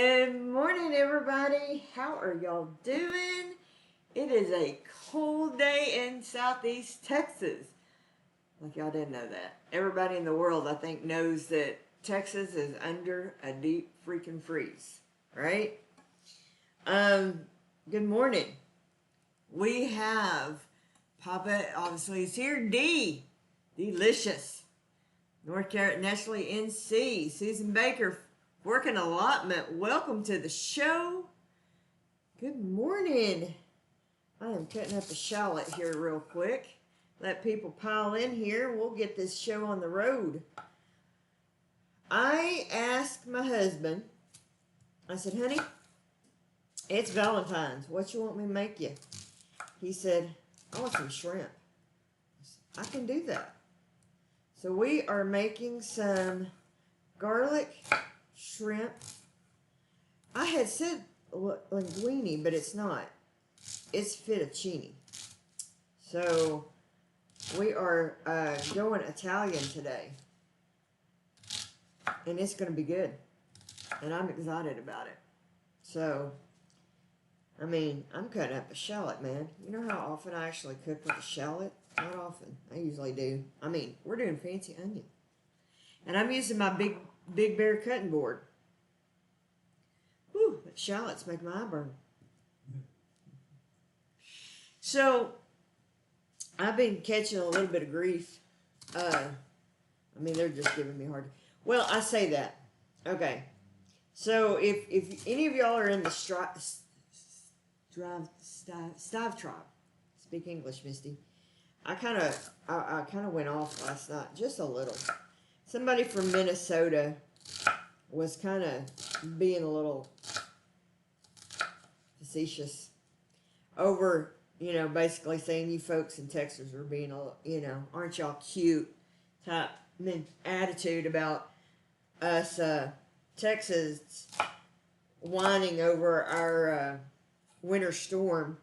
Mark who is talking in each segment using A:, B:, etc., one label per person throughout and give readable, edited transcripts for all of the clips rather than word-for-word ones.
A: Good morning, everybody. How are y'all doing? It is a cold day in Southeast Texas. Like y'all didn't know that. Everybody in the world, I think, knows that Texas is under a deep freaking freeze, right? Good morning. We have Papa, obviously, is here. Delicious. North Carolina, Nestle NC, Susan Baker, working allotment. Welcome to the show. Good morning. I am cutting up a shallot here real quick. Let people pile in here. We'll get this show on the road. I asked my husband, I said, honey, it's Valentine's. What you want me to make you? He said, I want some shrimp. I can do that. So we are making some garlic shrimp. I had said linguine, but it's not. It's fettuccine. So we are going Italian today. And it's going to be good. And I'm excited about it. So, I mean, I'm cutting up a shallot, man. You know how often I actually cook with a shallot? Not often. I usually do. I mean, we're doing fancy onion. And I'm using my big bear cutting board. Whew, but shallots make my eye burn. So, I've been catching a little bit of grief. I mean, they're just giving me hard. Well, I say that. Okay. So, if any of y'all are in the Stive tribe, speak English, Misty. I kind of went off last night, just a little. Somebody from Minnesota was kind of being a little facetious over, basically saying you folks in Texas are being aren't y'all cute type attitude about us Texans whining over our winter storm,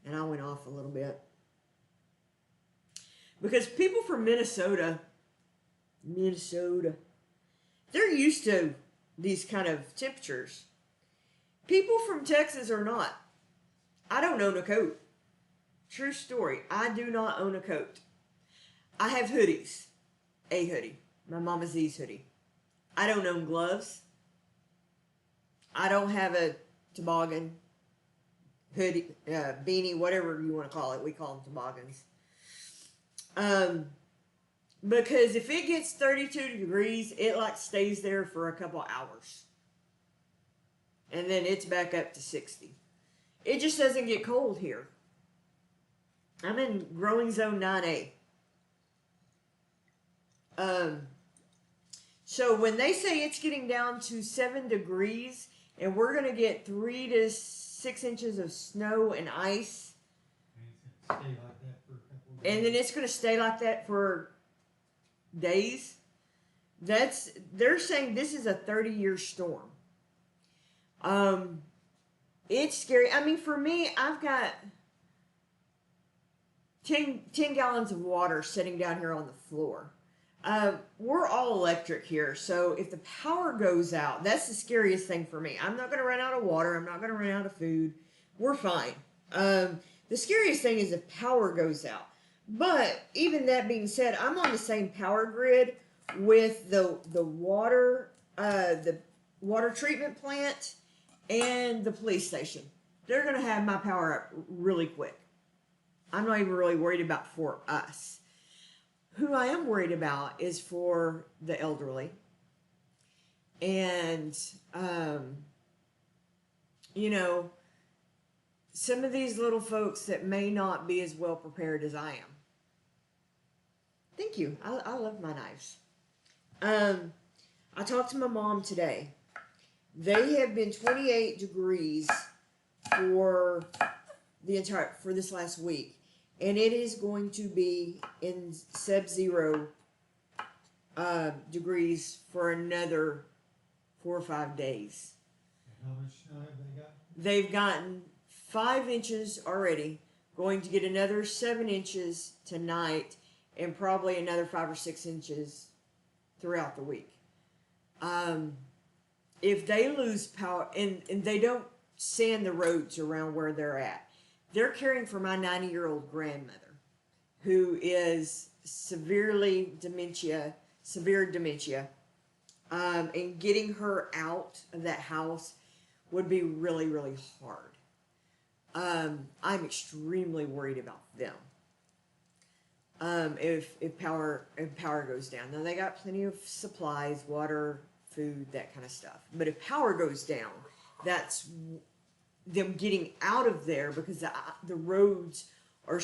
A: and I went off a little bit. Because people from Minnesota, they're used to these kind of temperatures. People from Texas are not. I don't own a coat. True story. I do not own a coat. I have hoodies. A hoodie. My Mama Z's hoodie. I don't own gloves. I don't have a toboggan, hoodie, beanie, whatever you want to call it. We call them toboggans. Because if it gets 32 degrees, it stays there for a couple hours. And then it's back up to 60. It just doesn't get cold here. I'm in growing zone 9A. So when they say it's getting down to 7 degrees and we're going to get 3 to 6 inches of snow and ice, and then it's going to stay like that for days. They're saying this is a 30-year storm. It's scary. I mean, for me, I've got 10 gallons of water sitting down here on the floor. We're all electric here, so if the power goes out, that's the scariest thing for me. I'm not going to run out of water. I'm not going to run out of food. We're fine. The scariest thing is if power goes out. But even that being said, I'm on the same power grid with the water treatment plant and the police station. They're going to have my power up really quick. I'm not even really worried about for us. Who I am worried about is for the elderly. And, some of these little folks that may not be as well prepared as I am. Thank you. I love my knives. I talked to my mom today. They have been 28 degrees for this last week. And it is going to be in sub-zero degrees for another 4 or 5 days.
B: And how much snow have they got?
A: They've gotten 5 inches already, going to get another 7 inches tonight, and probably another 5 or 6 inches throughout the week. if they lose power and they don't sand the roads around where they're at, they're caring for my 90-year-old grandmother who is severe dementia, and getting her out of that house would be really, really hard. I'm extremely worried about them. If power goes down. Now they got plenty of supplies, water, food, that kind of stuff. But if power goes down, that's them getting out of there because the roads are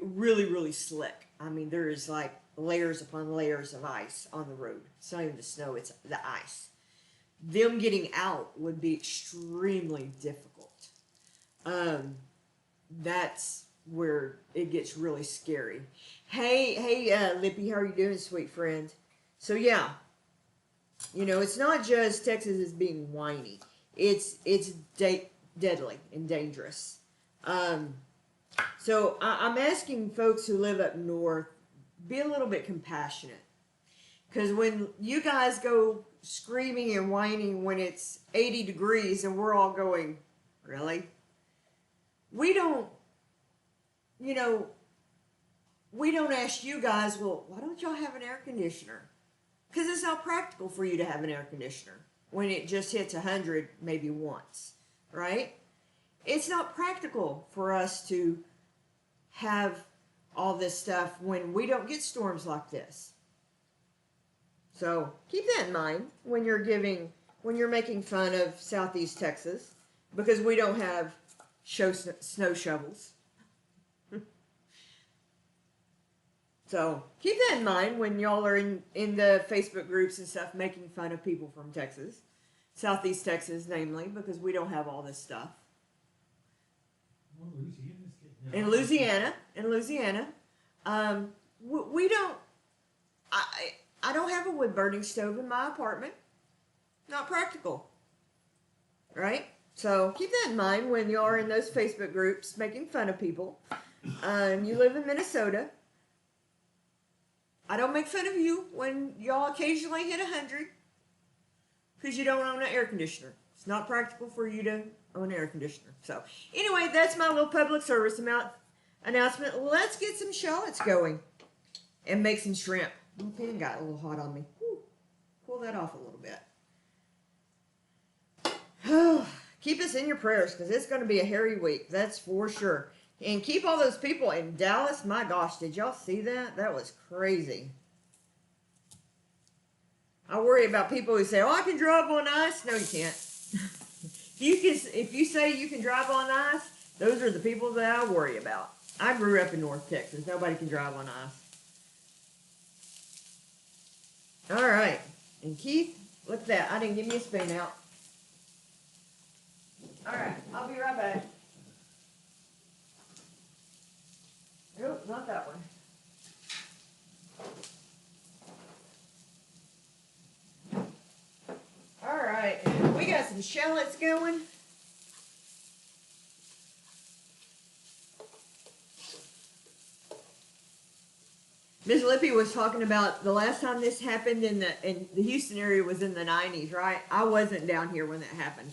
A: really, really slick. I mean, there is like layers upon layers of ice on the road. It's not even the snow, it's the ice. Them getting out would be extremely difficult. That's where it gets really scary. Hey, Lippy, how are you doing, sweet friend? So yeah, it's not just Texas is being whiny. It's deadly and dangerous. So I'm asking folks who live up north, be a little bit compassionate. Because when you guys go screaming and whining when it's 80 degrees and we're all going, really? We don't ask you guys, well, why don't y'all have an air conditioner? Because it's not practical for you to have an air conditioner when it just hits 100 maybe once, right? It's not practical for us to have all this stuff when we don't get storms like this. So keep that in mind when you're making fun of Southeast Texas because we don't have snow shovels. So keep that in mind when y'all are in the Facebook groups and stuff making fun of people from Texas, Southeast Texas, namely, because we don't have all this stuff.
B: Well, Louisiana's getting it.
A: In Louisiana, we don't. I don't have a wood burning stove in my apartment. Not practical, right? So keep that in mind when you are in those Facebook groups making fun of people. You live in Minnesota. I don't make fun of you when y'all occasionally hit 100 because you don't own an air conditioner. It's not practical for you to own an air conditioner. So anyway, that's my little public service announcement. Let's get some shallots going and make some shrimp. My pan got a little hot on me. Whew. Pull that off a little bit. Keep us in your prayers because it's going to be a hairy week. That's for sure. And keep all those people in Dallas. My gosh, did y'all see that? That was crazy. I worry about people who say, oh, I can drive on ice. No, you can't. If you say you can drive on ice, those are the people that I worry about. I grew up in North Texas. Nobody can drive on ice. All right. And Keith, look at that. I didn't give me a spoon out. All right. I'll be right back. Nope, not that one. All right, we got some shallots going. Miss Lippy was talking about the last time this happened in the Houston area was in the 90s, right? I wasn't down here when that happened.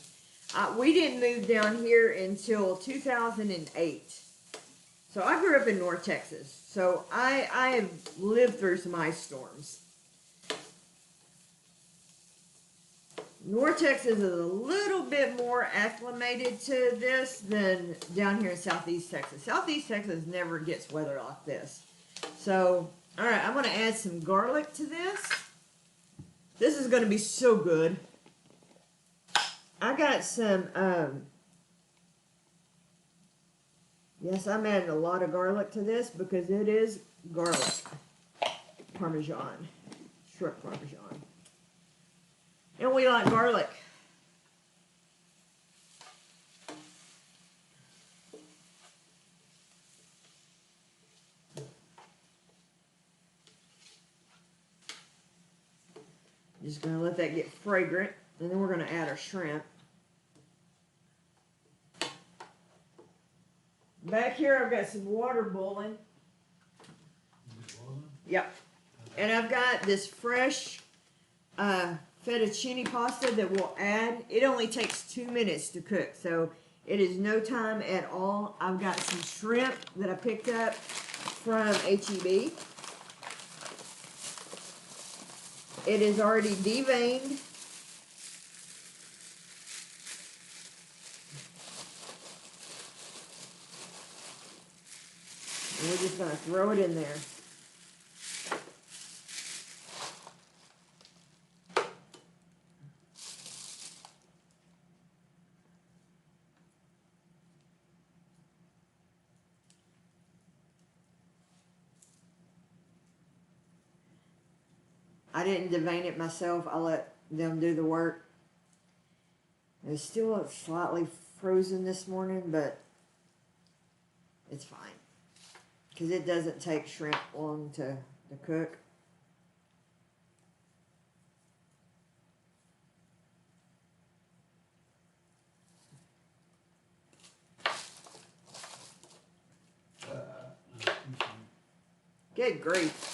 A: We didn't move down here until 2008. So I grew up in North Texas. So I have lived through some ice storms. North Texas is a little bit more acclimated to this than down here in Southeast Texas. Southeast Texas never gets weather like this. So, all right, I'm going to add some garlic to this. This is going to be so good. I got some, yes, I'm adding a lot of garlic to this because it is garlic Parmesan, shrimp Parmesan. And we like garlic. Just going to let that get fragrant, and then we're going to add our shrimp. Back here I've got some water boiling. Yep. And I've got this fresh fettuccine pasta that we'll add. It only takes 2 minutes to cook, so it is no time at all. I've got some shrimp that I picked up from HEB. It is already deveined. And we're just going to throw it in there. I didn't devein it myself. I let them do the work. It's still slightly frozen this morning, but it's fine. Because it doesn't take shrimp long to cook. Good grief.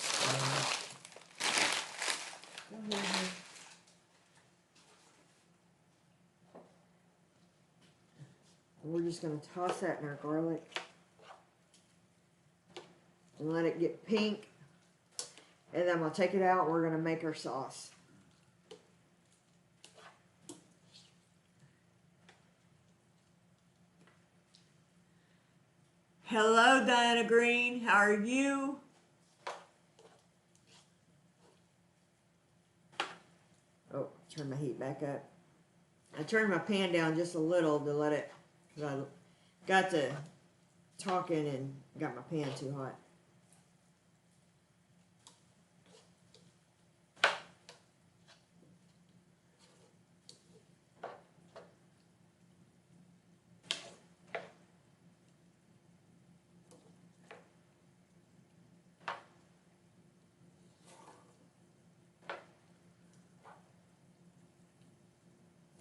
A: We're just going to toss that in our garlic and let it get pink. And then we'll take it out and we're going to make our sauce. Hello, Diana Green. How are you? Oh, turn my heat back up. I turned my pan down just a little to let it, because I got to talking and got my pan too hot.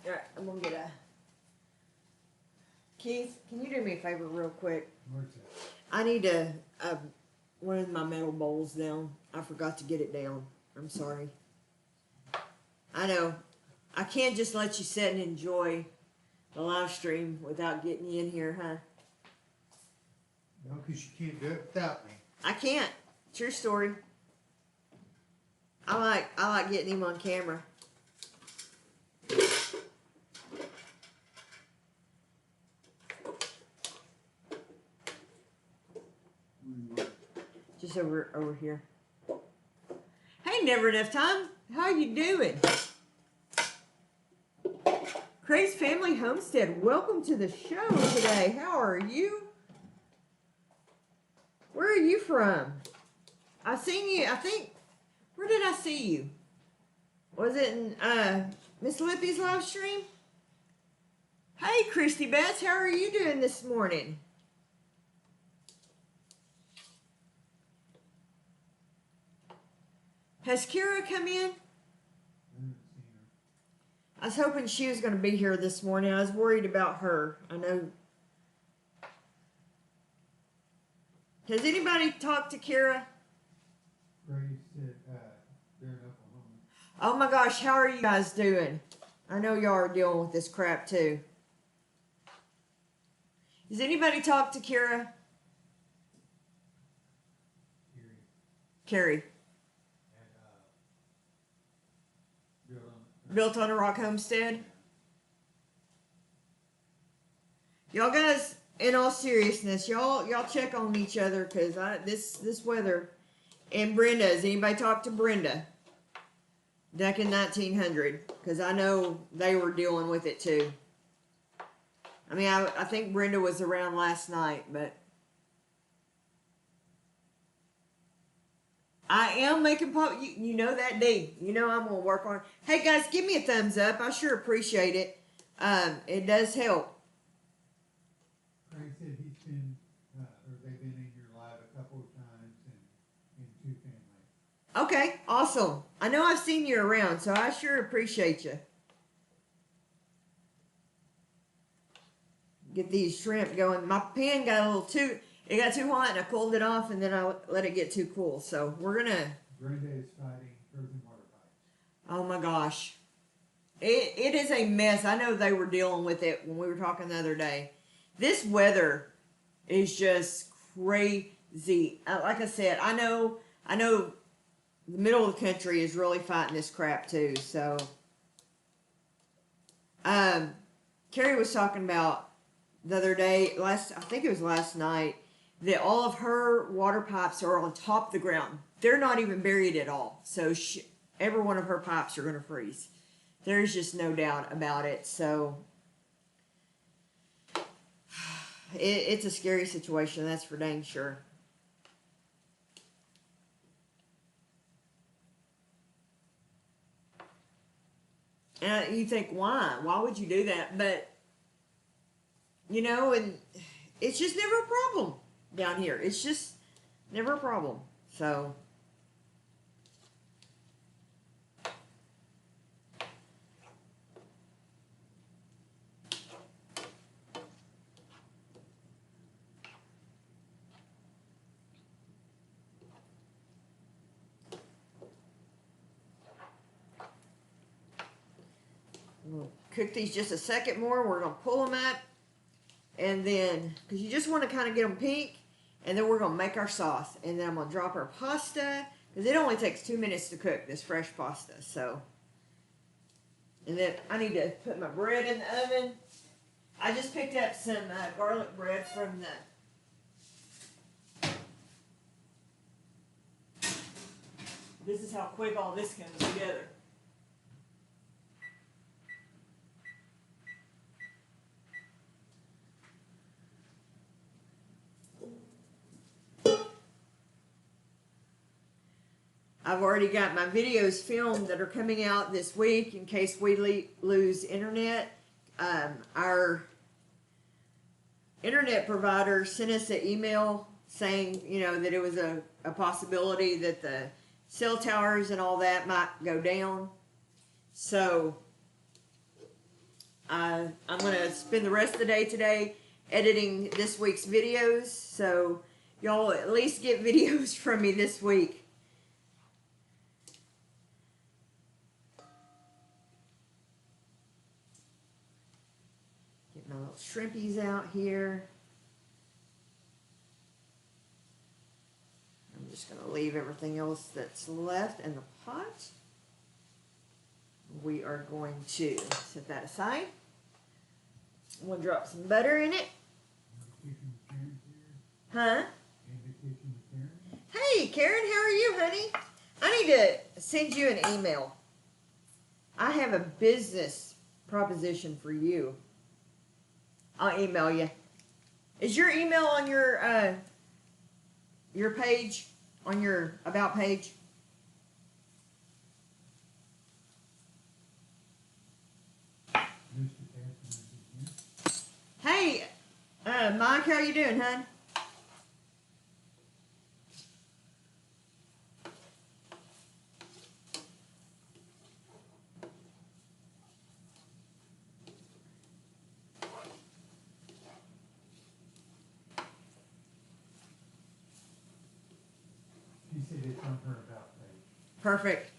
A: Alright, I'm gonna get a... Keith, can you do me a favor real quick?
B: Where's that?
A: I need to, one of my metal bowls down. I forgot to get it down. I'm sorry. I know. I can't just let you sit and enjoy the live stream without getting you in here, huh?
B: No, because you can't do it without me.
A: I can't. True story. I like getting him on camera. Just over here. Hey, never enough time. How you doing? Craig's Family Homestead, welcome to the show today. How are you? Where are you from? I seen you, I think, where did I see you? Was it in Miss Lippy's live stream? Hey, Christy Betts, how are you doing this morning? Has Kira come in? I was hoping she was going to be here this morning. I was worried about her. I know. Has anybody talked to Kira?
B: Ray said they're in Oklahoma.
A: Oh my gosh, how are you guys doing? I know y'all are dealing with this crap too. Has anybody talked to Kira? Carrie. Built on a Rock Homestead. Y'all guys, in all seriousness, y'all check on each other, because this weather. And Brenda, has anybody talked to Brenda? Back in 1900, because I know they were dealing with it too. I mean, I think Brenda was around last night, but I am making pop. You know that, D. You know I'm gonna work on it. Hey guys, give me a thumbs up. I sure appreciate it. It does help.
B: Ray said he's been, or they've been in your live a couple of times and in two families.
A: Okay, awesome. I know I've seen you around, so I sure appreciate you. Get these shrimp going. My pan got a little too. It got too hot and I cooled it off and then I let it get too cool. So we're gonna...
B: Brenda is fighting frozen water pipes.
A: Oh my gosh. It is a mess. I know they were dealing with it when we were talking the other day. This weather is just crazy. Like I said, I know the middle of the country is really fighting this crap too. So, Carrie was talking about the other day, I think it was last night, that all of her water pipes are on top of the ground. They're not even buried at all. So every one of her pipes are going to freeze. There's just no doubt about it. So it's a scary situation, that's for dang sure. And you think, why? Why would you do that? But, you know, and it's just never a problem down here. It's just never a problem. So, we'll cook these just a second more. We're going to pull them up. And then, because you just want to kind of get them pink. And then we're going to make our sauce. And then I'm going to drop our pasta. Because it only takes 2 minutes to cook this fresh pasta. So, and then I need to put my bread in the oven. I just picked up some garlic bread from the... This is how quick all this comes together. I've already got my videos filmed that are coming out this week in case we lose internet. Our internet provider sent us an email saying, you know, that it was a possibility that the cell towers and all that might go down. So I'm going to spend the rest of the day today editing this week's videos. So y'all at least get videos from me this week. Get my little shrimpies out here. I'm just going to leave everything else that's left in the pot. We are going to set that aside. I'm going to drop some butter in it. Huh? Hey, Karen, how are you, honey? I need to send you an email. I have a business proposition for you. I'll email you. Is your email on your page, on your about page? Hey, Mike, how you doing, hon?
B: She said it's on her about page.
A: Perfect.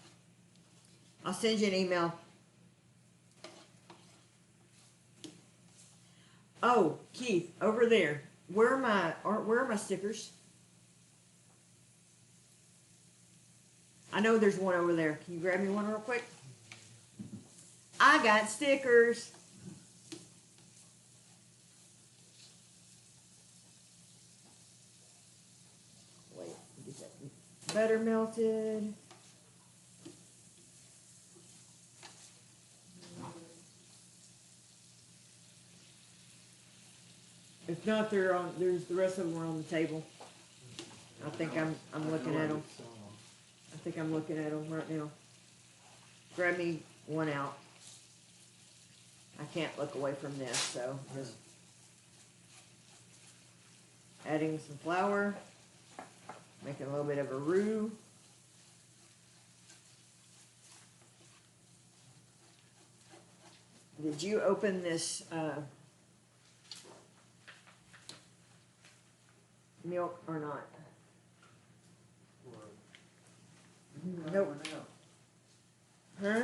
A: I'll send you an email. Oh, Keith, over there. Where are my stickers? I know there's one over there. Can you grab me one real quick? I got stickers. Wait, get that butter melted. If not, there's the rest of them are on the table. I think I'm looking at them. I think I'm looking at them right now. Grab me one out. I can't look away from this, so just adding some flour, making a little bit of a roux. Did you open this milk or not? Nope. Huh?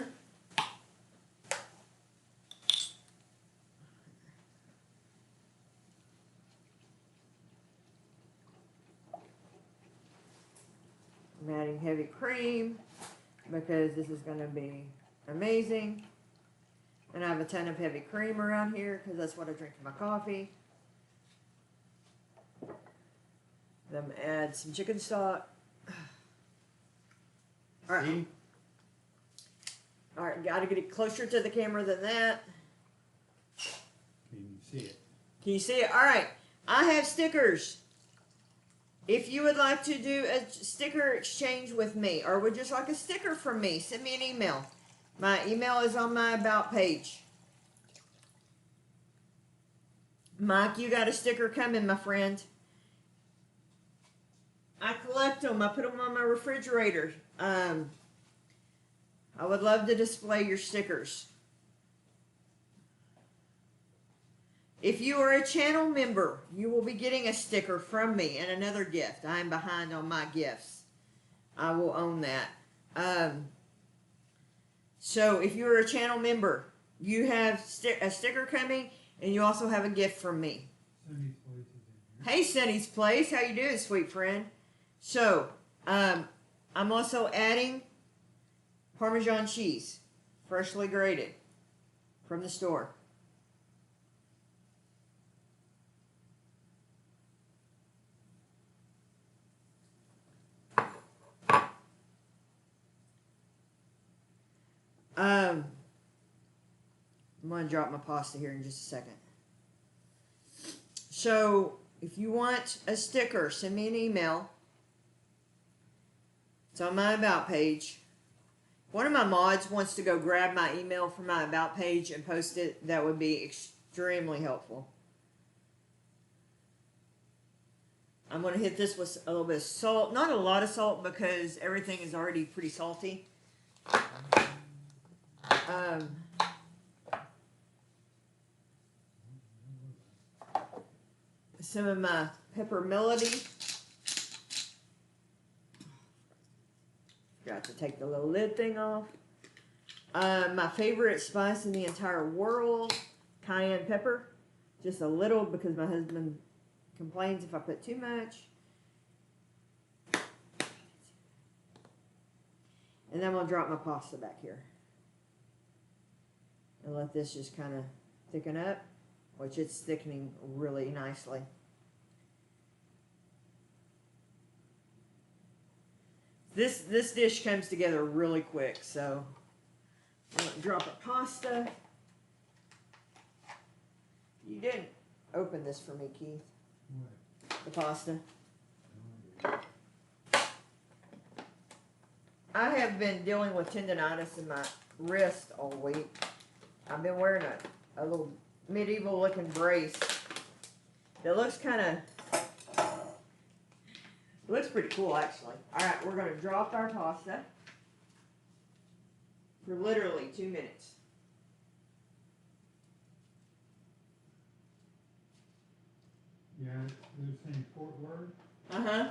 A: adding heavy cream because this is going to be amazing. And I have a ton of heavy cream around here because that's what I drink in my coffee. Then add some chicken stock. All right. All right, got to get it closer to the camera than that.
B: Can you see it?
A: Can you see it? All right. I have stickers. If you would like to do a sticker exchange with me or would just like a sticker from me, send me an email. My email is on my About page. Mike, you got a sticker coming, my friend. I collect them. I put them on my refrigerator. I would love to display your stickers. If you are a channel member, you will be getting a sticker from me and another gift. I am behind on my gifts. I will own that. So if you are a channel member, you have a sticker coming, and you also have a gift from me.
B: Sunny's Place is in here.
A: Hey, Sunny's Place. How you doing, sweet friend? So, I'm also adding Parmesan cheese, freshly grated from the store. I'm going to drop my pasta here in just a second. So, if you want a sticker, send me an email. It's on my About page. One of my mods wants to go grab my email from my About page and post it. That would be extremely helpful. I'm going to hit this with a little bit of salt. Not a lot of salt because everything is already pretty salty. Some of my pepper melody. Forgot to take the little lid thing off. My favorite spice in the entire world, cayenne pepper. Just a little because my husband complains if I put too much. And then I'm going to drop my pasta back here. And let this just kind of thicken up, which it's thickening really nicely. This dish comes together really quick, so I'm going to drop our pasta. You didn't open this for me, Keith.
B: What?
A: The pasta.
B: No idea.
A: I have been dealing with tendonitis in my wrist all week. I've been wearing a little medieval looking brace that looks kind of, looks pretty cool actually. Alright, we're going to drop our pasta for literally 2 minutes.
B: Yeah, they're saying Fort Worth,
A: Uh-huh.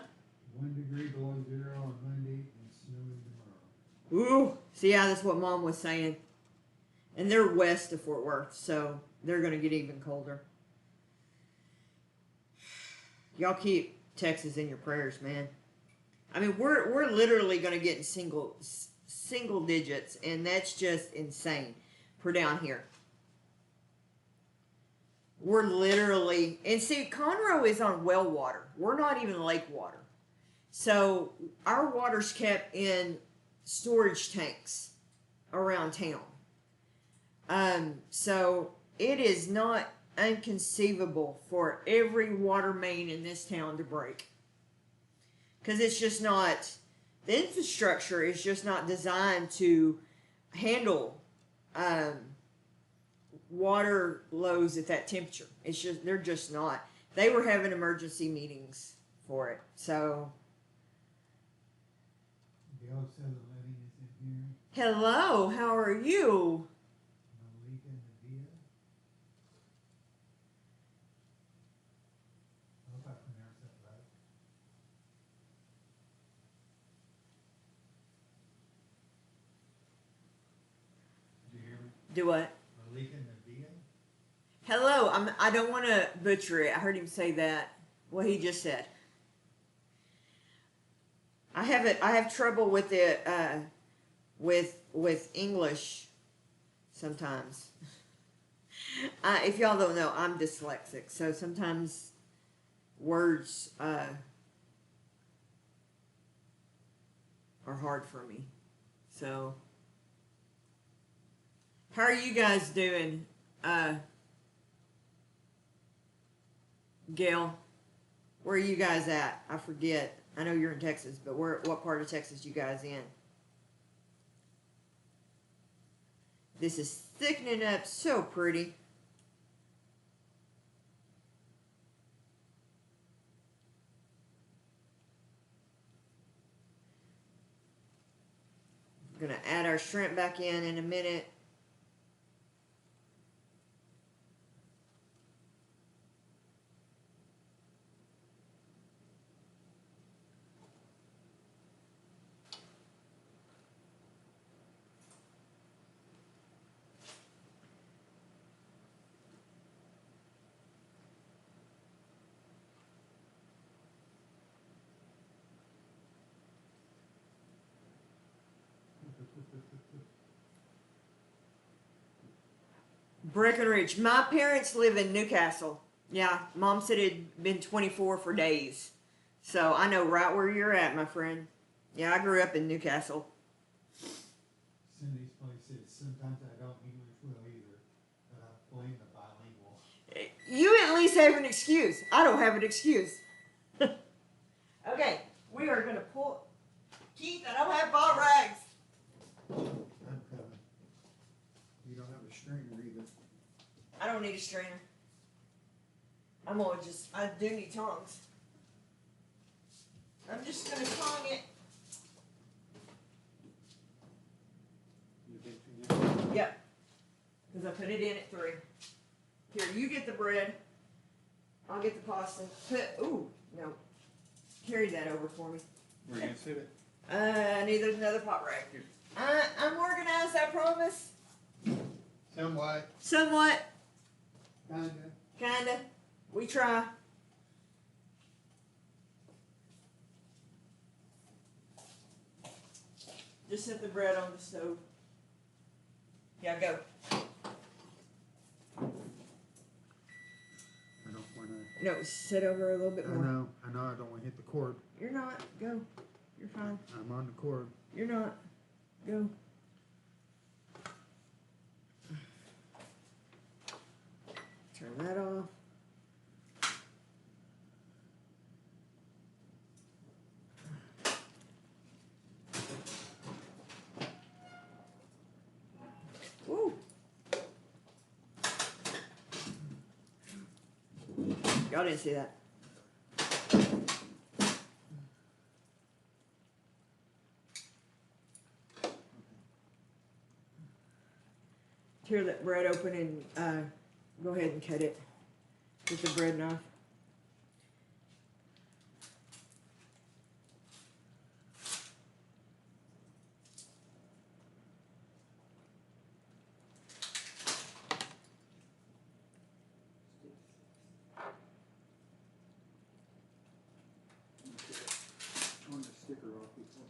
B: 1 degree below zero on Monday and snowing tomorrow.
A: Ooh, see, yeah, that's what Mom was saying. And they're west of Fort Worth, so they're going to get even colder. Y'all keep Texas in your prayers, man. I mean, we're literally going to get in single digits, and that's just insane for down here. We're literally, and see, Conroe is on well water. We're not even lake water. So our water's kept in storage tanks around town. So it is not inconceivable for every water main in this town to break. Because it's just not, the infrastructure is just not designed to handle water lows at that temperature. It's just, they're just not. They were having emergency meetings for it. So,
B: Gail said the letting is in here.
A: hello, how are you?
B: Malika Nadia. I hope I pronounced that right. Did you hear me?
A: Do what?
B: Malika Nadia?
A: Hello, I don't want to butcher it. I heard him say that, what he just said. I have trouble with it with English sometimes. If y'all don't know, I'm dyslexic, so sometimes words are hard for me. So, how are you guys doing, Gail? Where are you guys at? I forget. I know you're in Texas, but what part of Texas you guys in? This is thickening up so pretty. We're gonna add our shrimp back in a minute. Breckenridge. My parents live in Newcastle. Yeah, Mom said it'd been 24 for days. So I know right where you're at, my friend. Yeah, I grew up in Newcastle.
B: Cindy's place says sometimes I don't English well either, but I blame the bilingual.
A: You at least have an excuse. I don't have an excuse. Okay, we are going to pull. Keith, I don't have ball rags.
B: I'm coming. You don't have a strainer either.
A: I don't need a strainer. I do need tongs. I'm just going to tong it. Yep. Because I put it in at 3. Here, you get the bread. I'll get the pasta. Ooh, no. Carry that over for me.
B: Where are you going to sit it?
A: I need another pot rag. I'm organized, I promise.
B: Somewhat.
A: Somewhat.
B: Kinda.
A: We try. Just set the bread on the stove. Yeah, go.
B: I don't want to.
A: No, sit over a little bit more.
B: I know. I don't want to hit the cord.
A: You're not. Go. You're fine.
B: I'm on the cord.
A: You're not. Go. Turn that off. Woo. Y'all didn't see that. Tear that bread open and go ahead and cut it with the bread knife.
B: On the sticker off before.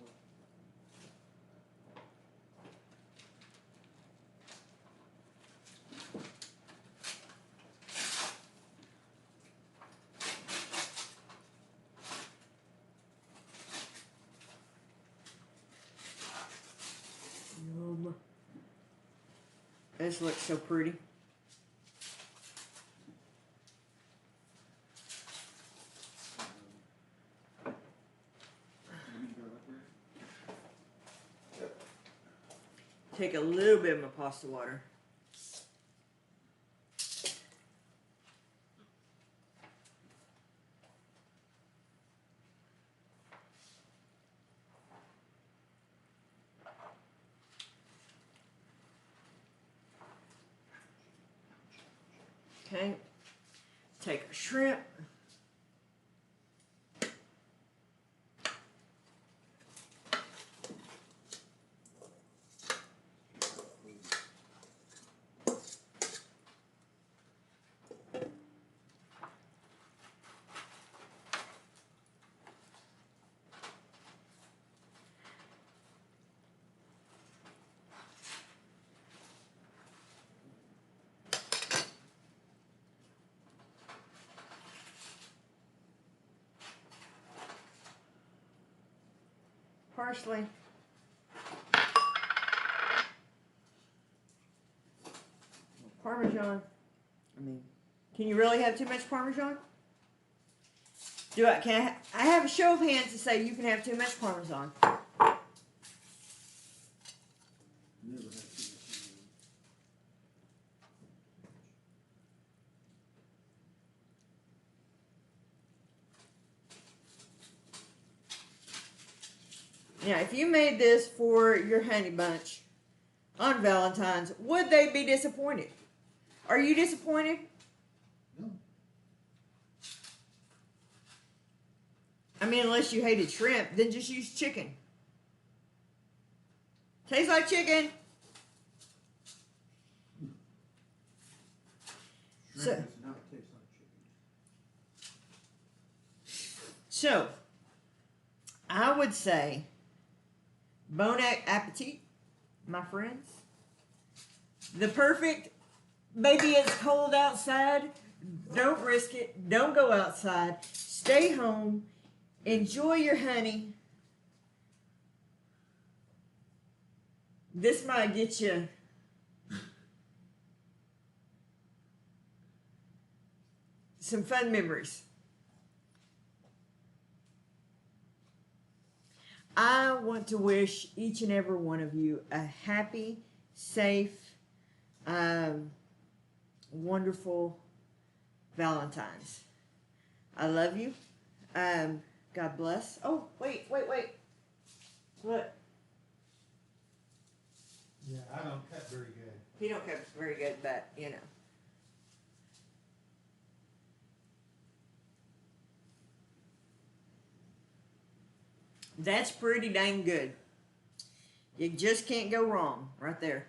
A: This looks so pretty. Take a little bit of my pasta water. Okay, take our shrimp. parsley. Parmesan. I mean, can you really have too much Parmesan? I have a show of hands to say you can have too much Parmesan?
C: Never had too much Parmesan.
A: Now, if you made this for your honey bunch on Valentine's, would they be disappointed? Are you disappointed?
C: No.
A: I mean, unless you hated shrimp, then just use chicken. Tastes like chicken.
C: Shrimp
A: So-
C: does not taste like chicken.
A: So, I would say, bon appetit, my friends. The perfect, maybe it's cold outside. Don't risk it. Don't go outside. Stay home. Enjoy your honey. This might get you some fun memories. I want to wish each and every one of you a happy, safe, wonderful Valentine's. I love you. God bless. Oh, wait. What?
B: Yeah, I don't cut very good.
A: He don't cut very good, but, you know. That's pretty dang good. You just can't go wrong right there.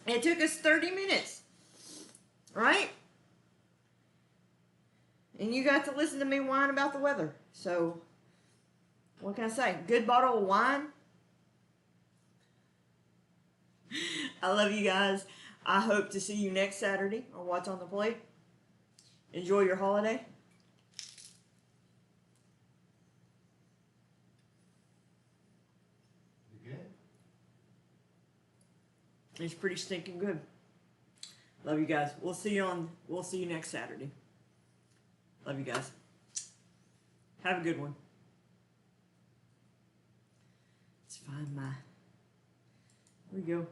A: It took us 30 minutes, right? And you got to listen to me whine about the weather. So, what can I say? Good bottle of wine. I love you guys. I hope to see you next Saturday on What's on the Plate. Enjoy your holiday.
B: You good?
A: It's pretty stinking good. Love you guys. We'll see you next Saturday. Love you guys. Have a good one. Let's find my. Here we go.